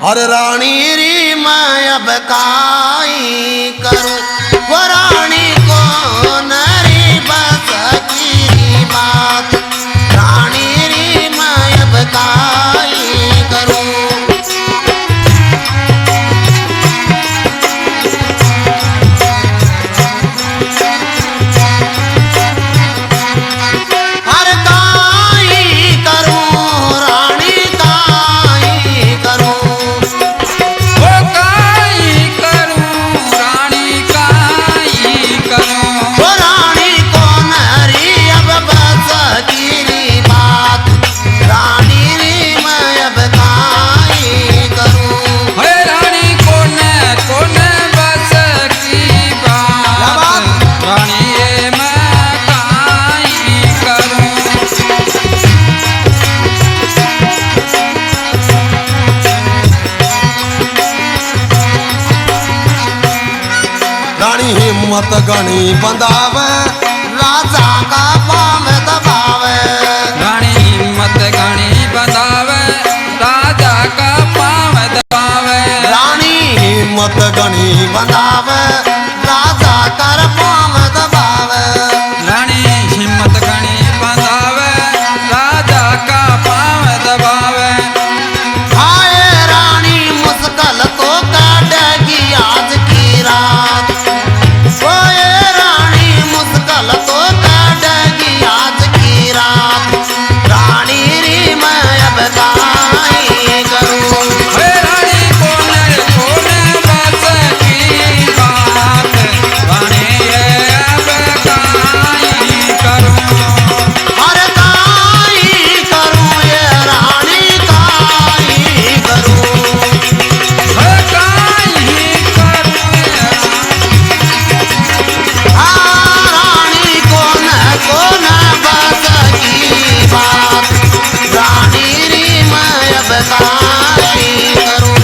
अरे रानी री मैं अब काई करूं, वो रानी को नरी बस की बात, रानी री मैं अब काई करूं। हिम्मत गणी बंधावे, राजा का पाँव दबावे, रानी हिम्मत गणी बंधावे, राजा का पाँव दबावे, रानी हिम्मत गणी बंधावे, राजा कर पाँव दबावे, रानी हिम्मत गणी बंधावे, राजा का पाँव दबावे। हाय रानी मुश्किल तो काटेगी आज की रात, तो काटेगी आज की रात, रानी री मैं अब काई करूं। रानी कोने बस की बात, रानी अब काई करूं। अरे काई करूं ये रानी काई करूं, काई करूं। कौन बस की बात, रानी री मैं अब काई करूं।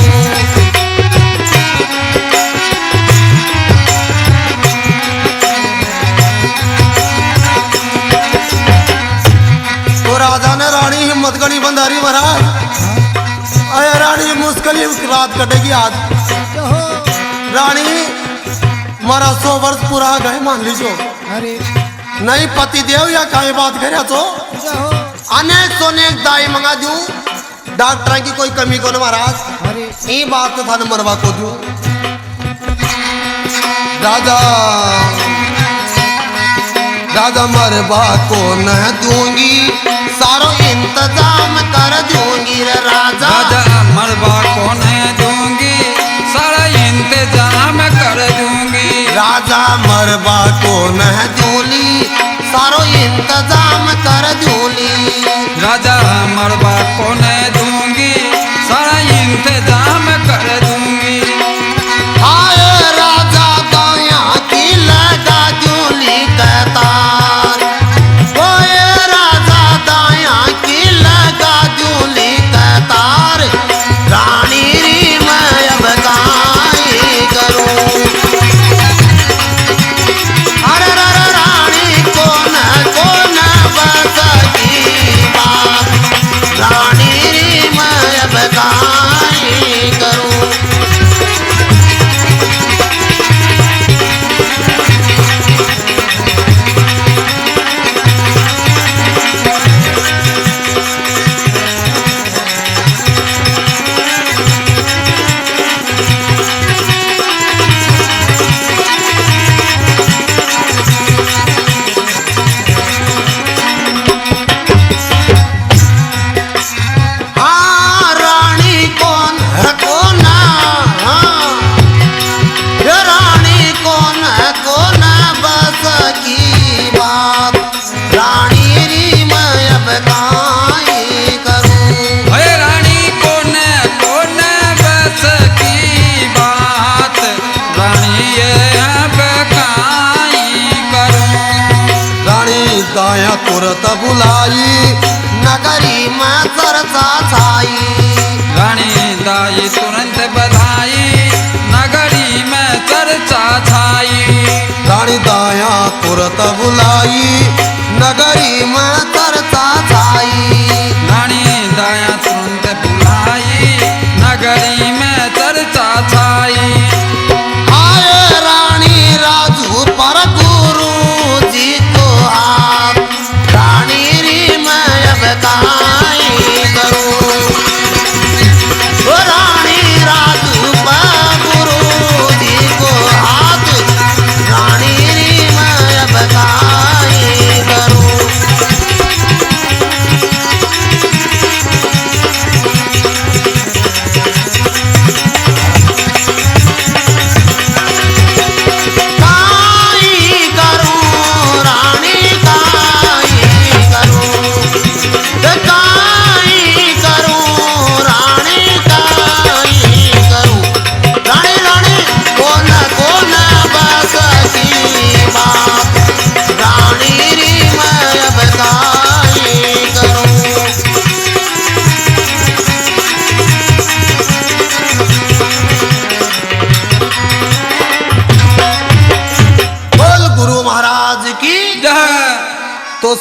तो राजा ने रानी हिम्मत गणी बंधारी महाराज, अरे रानी मुश्किल रात कटेगी आज, रानी मारा 100 वर्ष पूरा गए मान लीजिए, नहीं पति देव या काय बात करे तो अनेक सोने दाई मंगा दूं, डॉक्टर की कोई कमी को न महाराज, ये बात तो था न मरवा को दूं। राजा राजा मरवा को न दूंगी, सारो इंतजाम कर दूंगी रे राजा, राजा मरवा को न दूंगी, सारा इंतजाम कर दूंगी, राजा मरवा को न दूंगी, सारो इंतजाम कर दूंगी, राजा मरवा को न दूंगी, सारा इंतजाम कर दूंगी। हाय राजा दाया की लगा दूंगी कतार, ओए राजा दाया की लगा दूंगी कतार, रानी री मैं अब काई करूं। अरे रानी कौन बस की बात, रानी री मैं अब काई करूं। तुरत बुलाई नगरी में चर्चा छाई, रानी दाई तुरंत बधाई नगरी में चर्चा छाई, रानी दाया तुरत बुलाई नगरी में चर्चा छाई, रानी दाया तुरंत बुलाई नगरी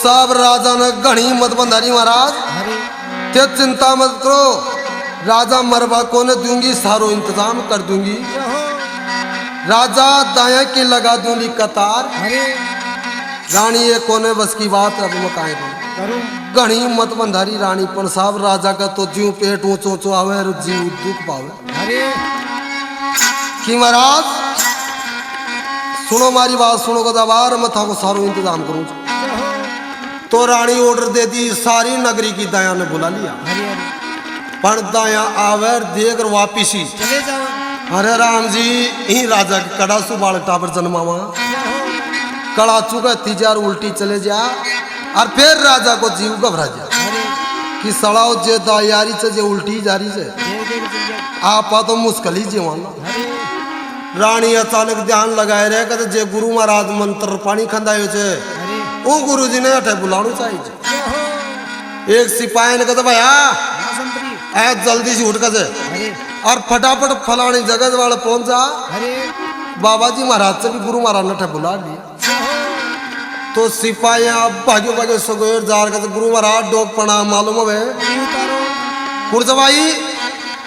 साहब राजा ने घनी मत बंधारी महाराज अरे ते चिंता मत करो, राजा मरवा को न दूंगी, सारो इंतजाम कर दूंगी। राजा दाया की लगा दूंगी कतार, अरे रानी ये कोने बस की बात अब मैं काहे करूं घनी मत बंधारी रानी पण साहब राजा का तो जीव पेट ऊंचो ऊंचो आवे और जीव दुख पावे। अरे कि महाराज सुनो मारी बात, सुनो गदावार मैं था को सारो इंतजाम करूं। तो रानी ऑर्डर दे दी, सारी नगरी की दाया ने बुला लिया, अरे अरे पण दाया आवे देख कर वापिस ही चले जाओ। अरे राम जी ही राजा की कड़ा सु बालक टापर जन्मावा कड़ा चुका तीजार उल्टी चले जा और फिर राजा को जीव घबरा जा अरे कि सड़ाओ जे दायारी से जे उल्टी जारी से देख देख चल जा। आपा तो मुश्किल ही जीवाना। अरे रानी अचानक ध्यान लगाए रहे कहते जे गुरु महाराज मंत्र पानी खंदायो छे अरे वो गुरु जी ने अठे बुलाणु चाहिए। एक सिपाही ने कहते भैया हाँ संतरी ऐ जल्दी से उठ कर से अरे और फटाफट फलानी जगह वाले पहुंच जा। अरे बाबा जी महाराज से भी गुरु महाराज ने अठे बुला लिया। तो सिपाही भाग्यो भाग्यो सगोर जार कहते गुरु महाराज डोक प्रणाम मालूम है ये उतारो कुर्जबाई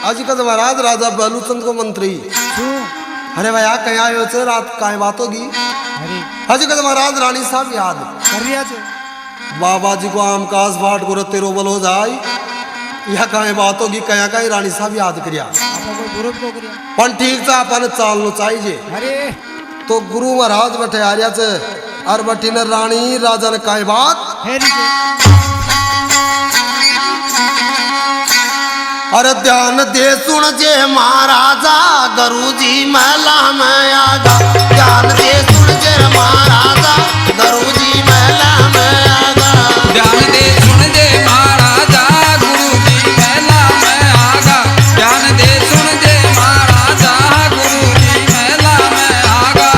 आज कहते महाराज राजा बलूचंद को मंत्री। छू अरे भैया कहीं आयो छे रात काहे बात होगी? अरे हाजी कहते महाराज रानी साहब याद कर रिया छे बाबा जी को आम कास फाट को तेरो बल हो जाए यह काहे बात होगी? कहीं कहीं रानी साहब याद करिया आपा कोई विरोध को करिया पण ठीक था अपन चालनो चाहिए। अरे तो गुरु महाराज बैठे आ रिया छे और बठी ने रानी राजा ने काहे बात हेरी छे अरे ध्यान दे सुन जे महाराजा गुरु जी महला में आगा। ध्यान दे सुन जे महाराजा गुरु जी महला में आगा। ध्यान दे सुन जे महाराजा गुरु जी महला में आगा। ध्यान दे सुन जे महाराजा गुरु जी महला में आगा।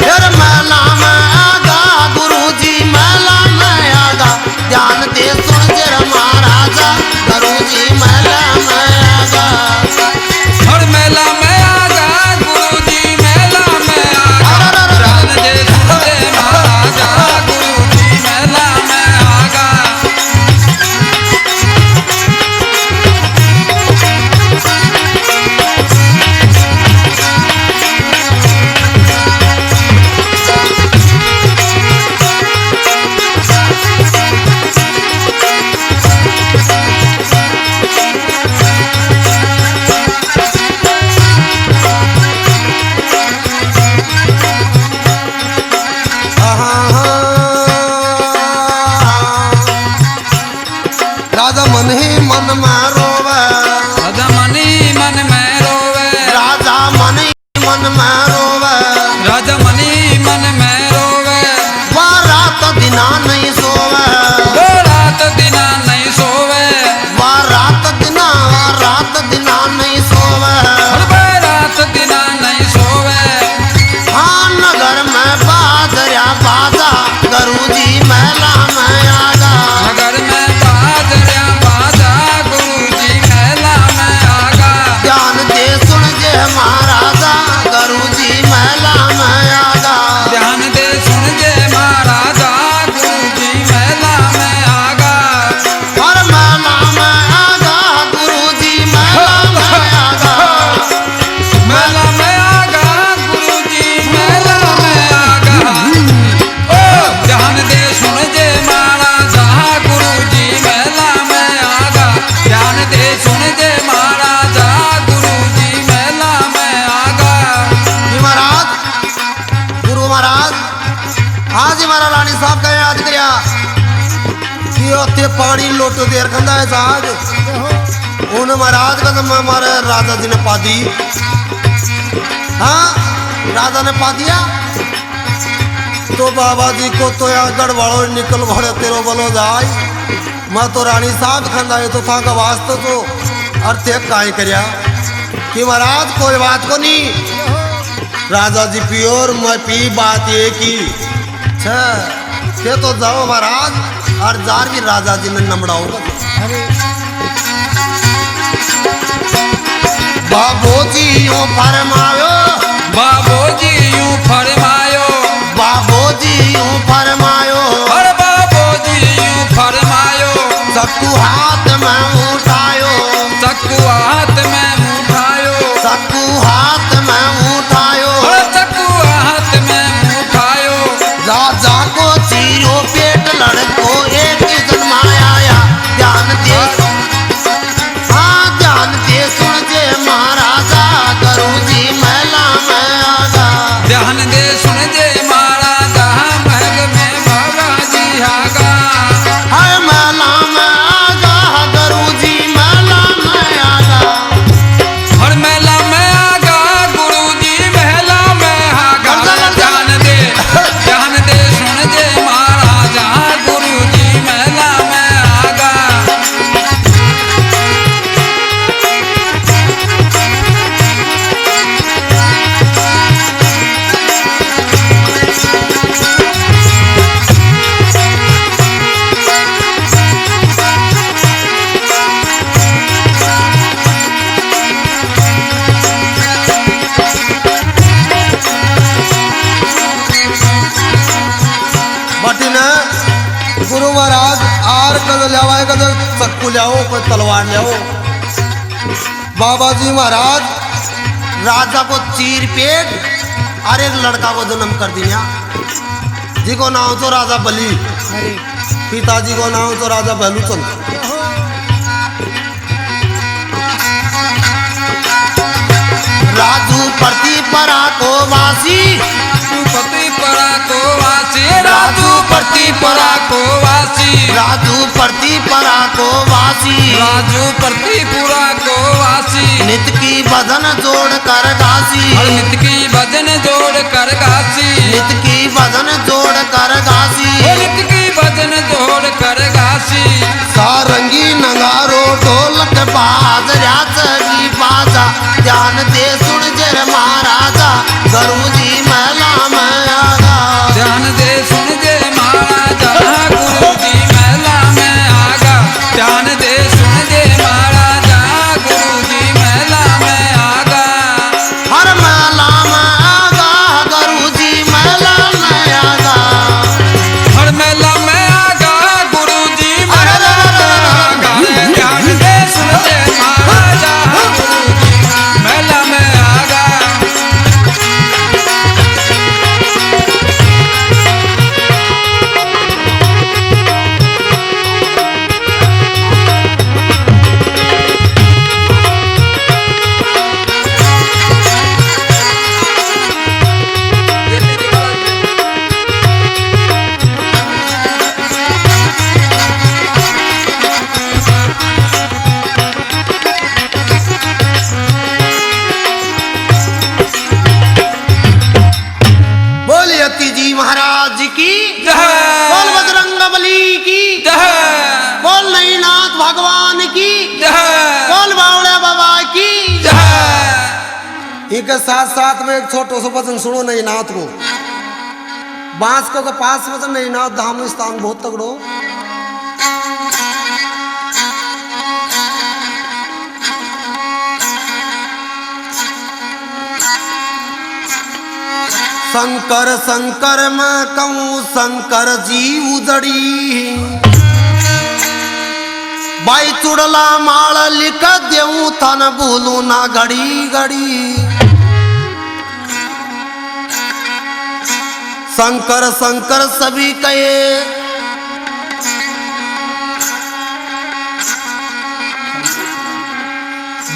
फिर महला में आगा गुरु जी महला में आगा। ध्यान दे सुन जे महाराजा गुरु जी महला में आगा। हर महला में आगा गुरु जी महला में आगा। ध्यान दे सुन जे महाराजा गुरु जी महला में आगा। राजा मन ही मन में रोवे। राजा मनी मन में रोवे। राजा मन ही मन में रोवे। राजा मनी मन में रोवे। वह रात दिना नहीं सोवे। वो रात दिना नहीं सोवे। वह रात दिना नहीं सोवे। वो रात दिना नहीं सोवे। हाँ नगर में बाजरिया बाजा गुरु जी महला में आगा। नगर में बाजरिया बाजा गुरु जी महला में आगा। ध्यान दे सुन जे महाराजा गुरु जी महला में आगा। ध्यान दे सुन जे महाराजा गुरु जी महला में आगा। हर महला में आगा गुरु जी महला में आगा। महला में आगा गुरु जी महला में आगा। ओ ध्यान दे सुन जे महाराजा गुरु जी महला में आगा। ध्यान दे सुन जे महाराजा गुरु जी महला में आगा। जी महाराज गुरु महाराज हाँ जी महाराज रानी साहब का याद करिया कि उत्थे पानी लोटो देर खंदा है साहब उन महाराज का तो हमारे राजा जी ने पा दी। हाँ राजा ने पा दिया तो बाबा जी को तो यहाँ गढ़वाड़ो निकल भरे तेरो बलो जाए। मैं तो रानी साहब खंदा है तो था का वास्ते तो अर्थे काहे करिया कि महाराज कोई बात को नहीं। राजा जी पियोर मैं पी बात ये की छे तो जाओ महाराज और जार भी राजा जी ने नमड़ा होगा। अरे बाबू जी यूं फरमायो। बाबू जी यूं फरमायो। बाबू जी यूं फरमायो। और बाबू चक्कू हाथ में उठायो, चक्कू हाथ में उठायो, चक्कू हाथ में उठायो, चक्कू हाथ में उठायो। राजा को चीरो पेट लड़को एक जन्माया, ध्यान दे हाँ ध्यान दे सुन जे महाराजा गुरु जी महिला में आगा, ध्यान दे सुन जे महाराजा महल में बाबा जी आगा, हाय महिला में आगा गुरु जी महिला में आगा, हर महिला में आगा गुरु जी महिला में आगा। ध्यान दे सुन जे महाराजा गुरु जी महिला में आगा। बटिन गुरु महाराज आर कद लियावा कद चक्कू लियाओ कोई तलवार लियाओ। बाबा जी महाराज राजा को चीर पेट और एक लड़का को जन्म कर दिया, जी को नाम तो राजा बलि, अरे पिताजी को नाम तो राजा बहलूचंद। राजू प्रति परा को वासी, पति परा को वासी, राजू पति परा को वासी, राजू प्रति परा को वासी, राजू पति पुरा को वासी। नित की भजन जोड़ कर गासी, हर नित की भजन जोड़ कर गासी, नित की भजन जोड़ कर गासी, नित की भजन जोड़ कर गासी। सारंगी नगारो ढोलक बाज राजगी बाजा, ध्यान दे सुन जर महाराजा गुरु जी महिला में आगा, ध्यान दे सुन जे महाराजा गुरु जी महिला में आगा, ध्यान दे सुन जे महाराजा गुरु जी महिला में आगा। हर महिला में आगा गुरु जी महिला में आगा, हर महिला में आगा गुरु जी महिला में आगा। ध्यान दे सुन जे महाराजा गुरु जी महिला में आगा। बोलिए अति जी महाराज की, जय। बोल बजरंगबली की, जय बोल नईनाथ भगवान की, जय बोल बावड़े बाबा की। जय। इनके साथ साथ में एक छोटो सा भजन सुनो नईनाथ को। बांस को पास वचन नईनाथ धाम स्थान बहुत तगड़ो। शंकर शंकर मैं कहूँ शंकर जी उजड़ी, बाई चुड़ला माल लिख देऊ थन भूलू ना घड़ी घड़ी। शंकर शंकर सभी कहे,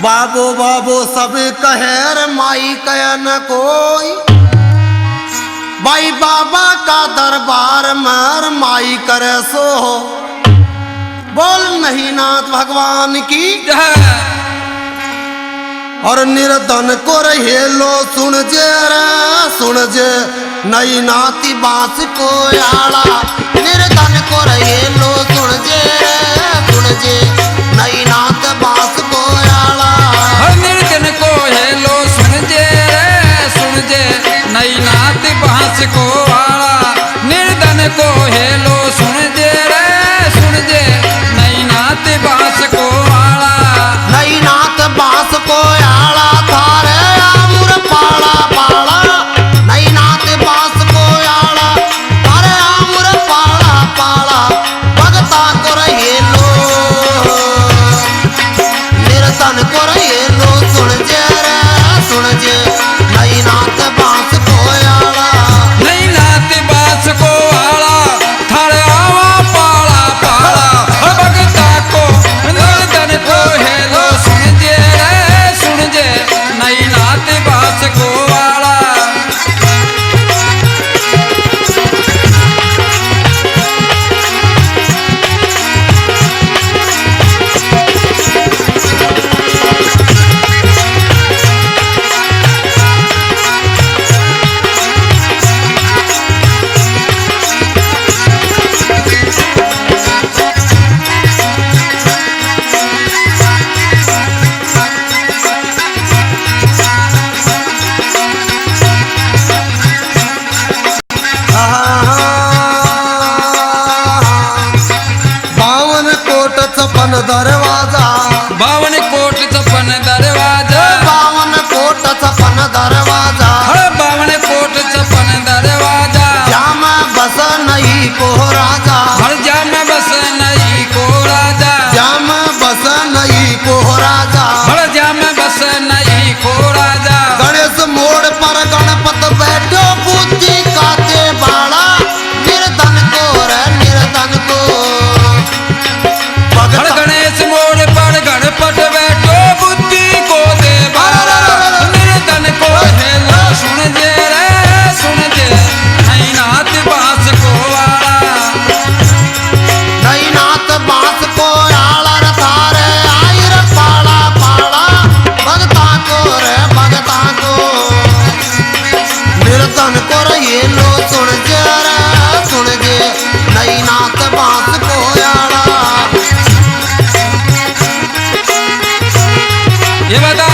बाबो बाबो सब कहे रे माई कह न कोई, भाई बाबा का दरबार मर माई करे सो। बोल नहीं नाथ भगवान की, जय। और निर्धन को रहे लो सुन जे रे सुन जे, नई नाती बांस को आड़ा। निर्धन को रहे लो सुन जे रे सुन जे, नई नाथ बांस को आड़ा। हर निर्धन को हेलो सुन जे रे सुन जे, नई नात बांस को आड़ा। निर्धन को हेलो सुन जे रे सुन जे, नई नात बांस को आड़ा। नई नाथ बांस को आड़ा थारे आमुर पाड़ा पाड़ा। नई नाथ बांस को आड़ा थारे आमुर पाड़ा पाड़ा। भगता को रहे लो नाथ बास को वाला। बावन कोट छप्पन दरवाजा, 52 कोट 56 दरवाजा। 52 कोट छप्पन दरवाजा, 52 कोट 56 दरवाजा। जाम बस नहीं को राजा, हर जा में बस नहीं को राजा। जाम बस नहीं को राजा। हर जा में बस नहीं को राजा। गणेश मोड़ पर गणपत बैठो बुद्धि काते बाड़ा, निर्धन को रे निर्धन को। हर गणेश मोड़ पर गणपत बैठो बुद्धि को दे बारा। निर्धन को हेलो सुन जे रे सुन जे, नहीं नाथ बास को वाला। नहीं नाथ बास को आला रे थारे आई रे पाला पाला, भगता को रे भगता को। निर्धन को रे ये लो सुन जे रे सुन जे, नहीं नाथ बास को आला। ये बता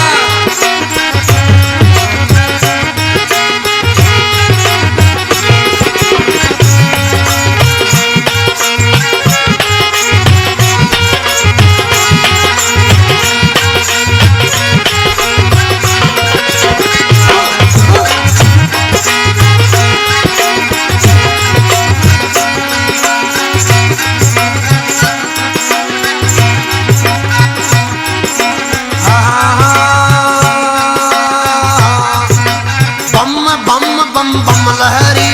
बम बम बम बम लहरी,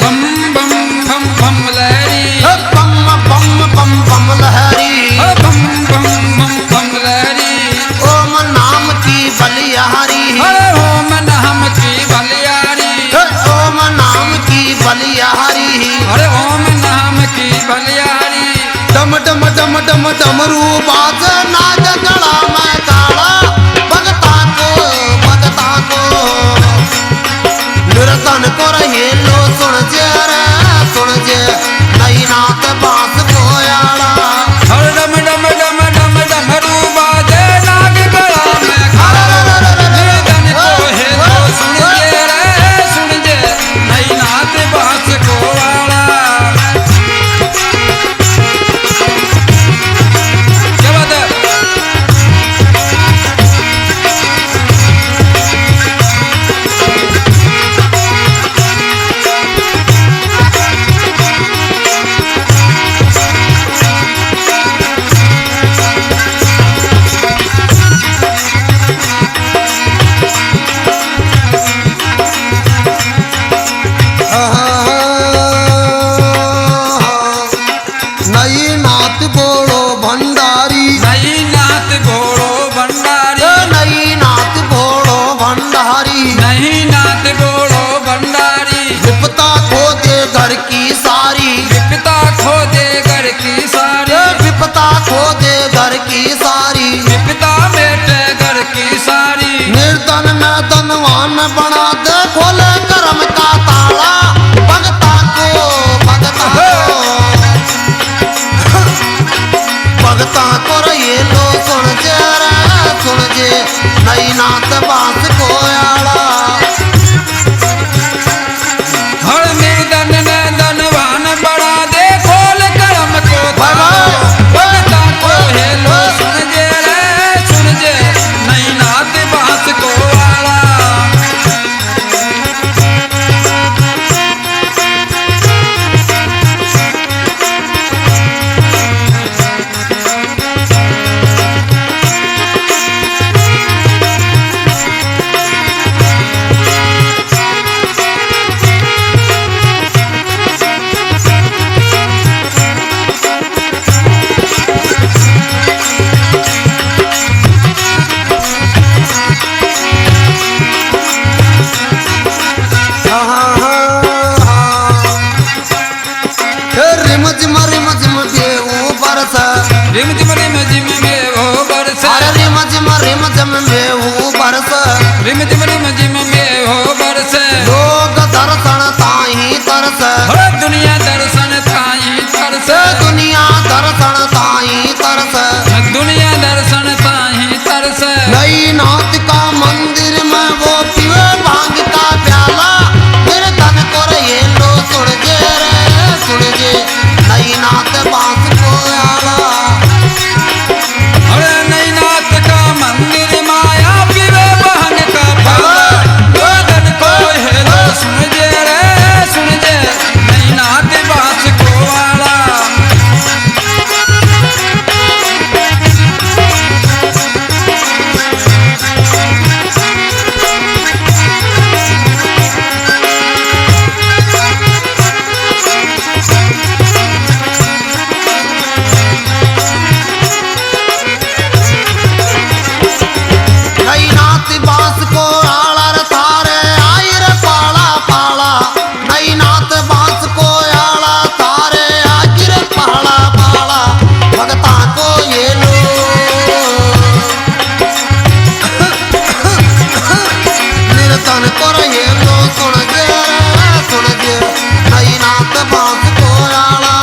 बम बम बम बम लहरी। बम बम बम बम लहरी। बम बम बम बम लहरी। ओम नाम की बलिहारी, अरे ओम नाम की बलियारी। ओम नाम की बलिहारी। अरे ओम नाम की बलियारी। डम डम डम डम डमरू बाज नाग गला में काला, भगता को भगता को। निर्धन को रहे लो सुन जे रे सुन जे, नहीं नाथ बास को आला। हर डम डम डम डम डमरू बाजे नाग गला में खाला। निर्धन को हेलो सुन जे रे सुन जे, नहीं नाथ बास को वाला। क्या बात है? नहीं नाथ बोलो भंडारी, नहीं नाथ घोड़ो भंडारी। नहीं नाथ बोलो भंडारी। नहीं नाथ घोड़ो भंडारी। विपता खो दे घर की सारी, विपता खो दे घर की सारी। विपता खो दे घर की सारी। विपता बेटे घर की सारी। निर्धन में धनवान बना दे, खोले कर्म का ताला, भगता को भगता को। भगता को ये लो सुन जे रे सुन जे, नहीं नाथ बास को आला। हर निर्धन ने धनवान बड़ा दे, खोल कर्म को ताला। भगता को हेलो सुन जे रे सुन जे, नहीं नाथ बास को वाला। रिम झिम में वो बरस अरे रिम झिम में वो बरस रिम झिम में वो बरस लोग दर्शन ताही तरस हो दुनिया दर्शन ताई तरस दुनिया दर्शन ताही तरस दुनिया दर्शन ताई तरस नई नाथ का मंदिर में वो पीवे भांग का प्याला मेरे तन को ये लो सुन जे नई नाथ बांस को आला अरे नई नाथ का मंदिर माया पीवे भांग का प्याला गोदन को हेलो सुन जे नई नाथ बांस को आला नई नाथ बांस को आला रे थारे आई रे पाला पाला नई नाथ बांस को आला थारे आई रे पाला पाला भगता को ये लो निर्धन को ये लो सुन जे नई नाथ बांस को आला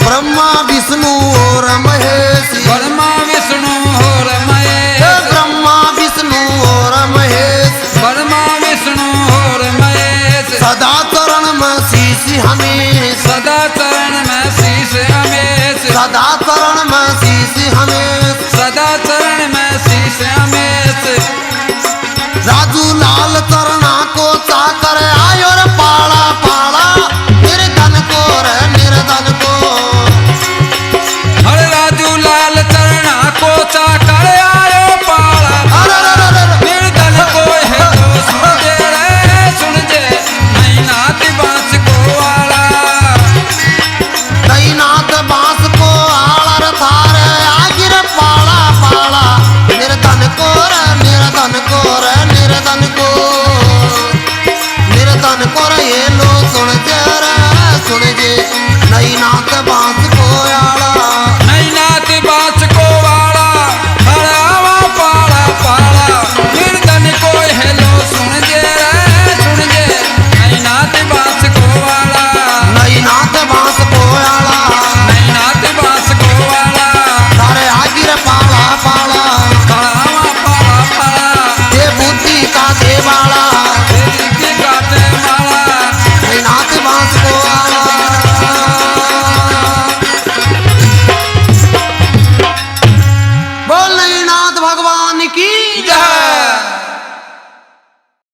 ब्रह्मा विष्णु और महेश ब्रह्मा विष्णु और महेश ब्रह्मा विष्णु और महेश ब्रह्मा विष्णु और महेश सदा चरण में शीश हमें सदा चरण में शीश हमेश सदा चरण में शीश हमें सदा चरण में शीश हमेश राजू लाल चरणा को चाकर आयो रे पाला पाला निर्धन को हर राजू लाल चरणा को चाकर आयो पाला निर्धन को है तो सुन जे नई नाथ बांस को आला नई नाथ बांस को आला रे थारे आगिर पाला पाला निर्धन को ये लो सुन जे नई नाथ बांस को आला नई नाथ बांस को आला हरावा पाला पाला निर्धन को है लो सुन जे नई नाथ बांस को आला नई नाथ बांस को आला नई नाथ बांस को आला थारे आगिर पाला पाला हरावा पाला पाला ये बुद्धि का देवाला की काटे माला नई नाथ बांस को आला बोल नई नाथ भगवान की जय।